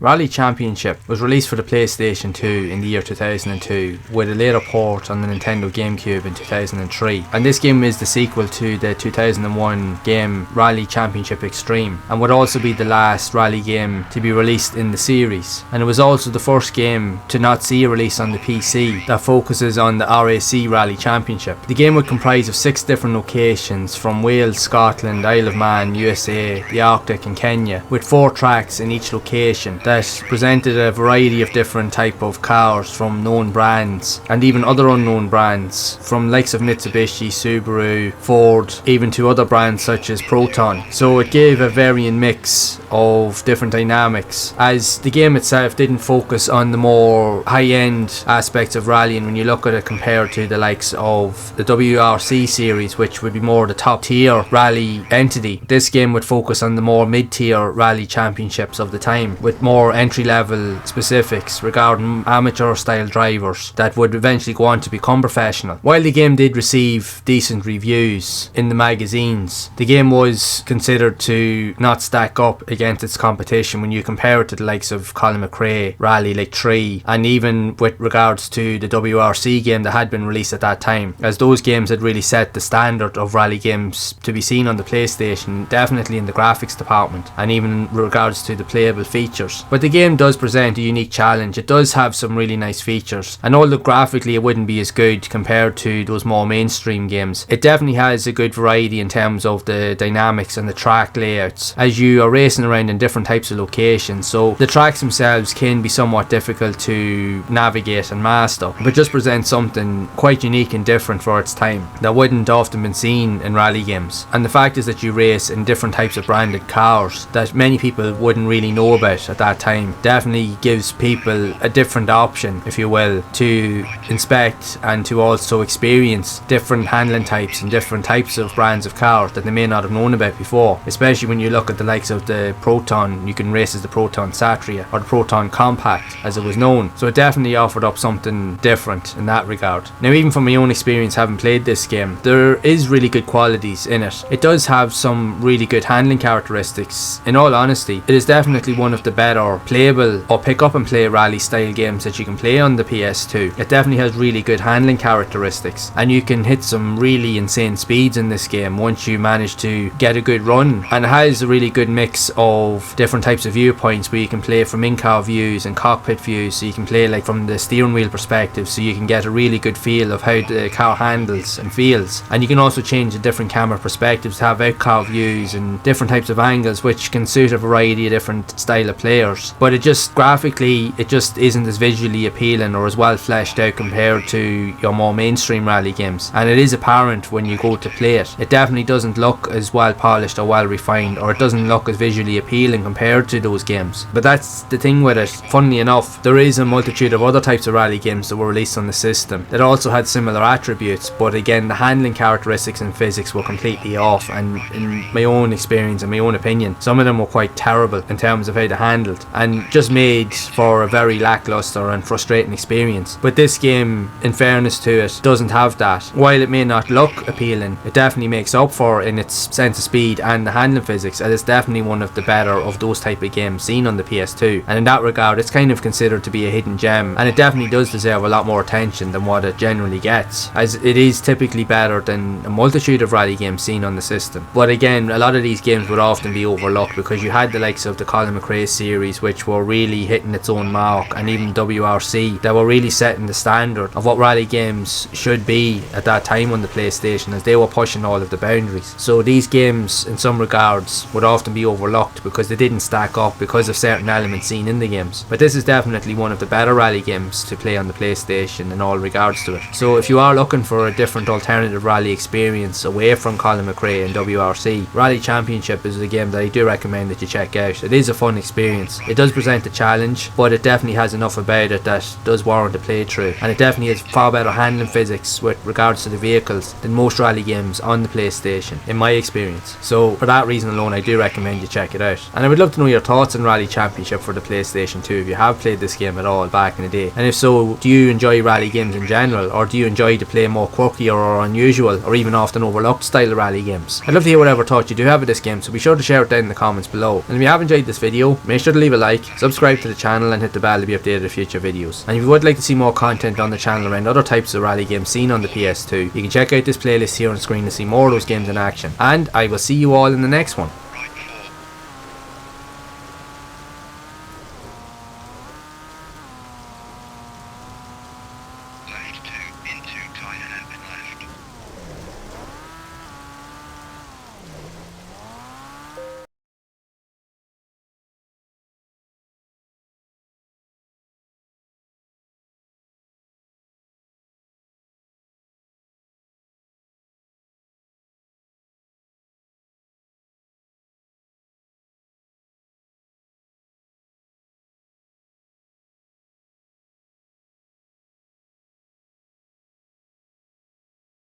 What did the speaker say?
Rally Championship was released for the PlayStation 2 in the year 2002, with a later port on the Nintendo GameCube in 2003. And this game is the sequel to the 2001 game Rally Championship Extreme, and would also be the last rally game to be released in the series. And it was also the first game to not see a release on the PC that focuses on the RAC Rally Championship. The game would comprise of 6 different locations from Wales, Scotland, Isle of Man, USA, the Arctic and Kenya, with 4 tracks in each location that presented a variety of different type of cars from known brands and even other unknown brands, from likes of Mitsubishi, Subaru, Ford, even to other brands such as Proton. So it gave a varying mix of different dynamics, as the game itself didn't focus on the more high-end aspects of rallying when you look at it compared to the likes of the WRC series, which would be more the top tier rally entity. This game would focus on the more mid-tier rally championships of the time, with more entry-level specifics regarding amateur style drivers that would eventually go on to become professional. While the game did receive decent reviews in the magazines, the game was considered to not stack up against its competition when you compare it to the likes of Colin McRae, Rally like 3, and even with regards to the WRC game that had been released at that time, as those games had really set the standard of rally games to be seen on the PlayStation, definitely in the graphics department and even in regards to the playable features. But the game does present a unique challenge. It does have some really nice features, and although graphically it wouldn't be as good compared to those more mainstream games, it definitely has a good variety in terms of the dynamics and the track layouts, as you are racing around in different types of locations. So the tracks themselves can be somewhat difficult to navigate and master, but just present something quite unique and different for its time that wouldn't often been seen in rally games. And the fact is that you race in different types of branded cars that many people wouldn't really know about at that time definitely gives people a different option, if you will, to inspect and to also experience different handling types and different types of brands of cars that they may not have known about before. Especially when you look at the likes of the Proton, you can race as the Proton Satria, or the Proton Compact as it was known. So it definitely offered up something different in that regard. Now, even from my own experience having played this game, there is really good qualities in it. It does have some really good handling characteristics. In all honesty, it is definitely one of the better playable or pick up and play rally style games that you can play on the PS2. It definitely has really good handling characteristics, and you can hit some really insane speeds in this game once you manage to get a good run. And it has a really good mix of different types of viewpoints where you can play from in-car views and cockpit views, so you can play like from the steering wheel perspective, so you can get a really good feel of how the car handles and feels. And you can also change the different camera perspectives to have out-car views and different types of angles, which can suit a variety of different style of players. But it just graphically, it just isn't as visually appealing or as well fleshed out compared to your more mainstream rally games, and it is apparent when you go to play it. It definitely doesn't look as well polished or well refined, or it doesn't look as visually appealing compared to those games. But that's the thing with it. Funnily enough, there is a multitude of other types of rally games that were released on the system that also had similar attributes, but again, the handling characteristics and physics were completely off, and in my own experience and my own opinion, some of them were quite terrible in terms of how they handled, and just made for a very lackluster and frustrating experience. But this game, in fairness to it, doesn't have that. While it may not look appealing, it definitely makes up for in its sense of speed and the handling physics, and it's definitely one of the better of those type of games seen on the PS2. And in that regard, it's kind of considered to be a hidden gem, and it definitely does deserve a lot more attention than what it generally gets, as it is typically better than a multitude of rally games seen on the system. But again, a lot of these games would often be overlooked because you had the likes of the Colin McRae series, which were really hitting its own mark, and even WRC, that were really setting the standard of what rally games should be at that time on the PlayStation, as they were pushing all of the boundaries. So these games in some regards would often be overlooked because they didn't stack up because of certain elements seen in the games. But this is definitely one of the better rally games to play on the PlayStation in all regards to it. So if you are looking for a different alternative rally experience away from Colin McRae and WRC, Rally Championship is a game that I do recommend that you check out. It is a fun experience. It does present a challenge, but it definitely has enough about it that does warrant a playthrough, and it definitely has far better handling physics with regards to the vehicles than most rally games on the PlayStation, in my experience. So for that reason alone, I do recommend you check it out. And I would love to know your thoughts on Rally Championship for the PlayStation 2, if you have played this game at all back in the day. And if so, do you enjoy rally games in general, or do you enjoy to play more quirky or unusual or even often overlooked style rally games? I'd love to hear whatever thought you do have of this game, so be sure to share it down in the comments below. And if you have enjoyed this video, make sure to leave leave a like, subscribe to the channel and hit the bell to be updated with future videos. And if you would like to see more content on the channel around other types of rally games seen on the PS2, you can check out this playlist here on screen to see more of those games in action. And I will see you all in the next one.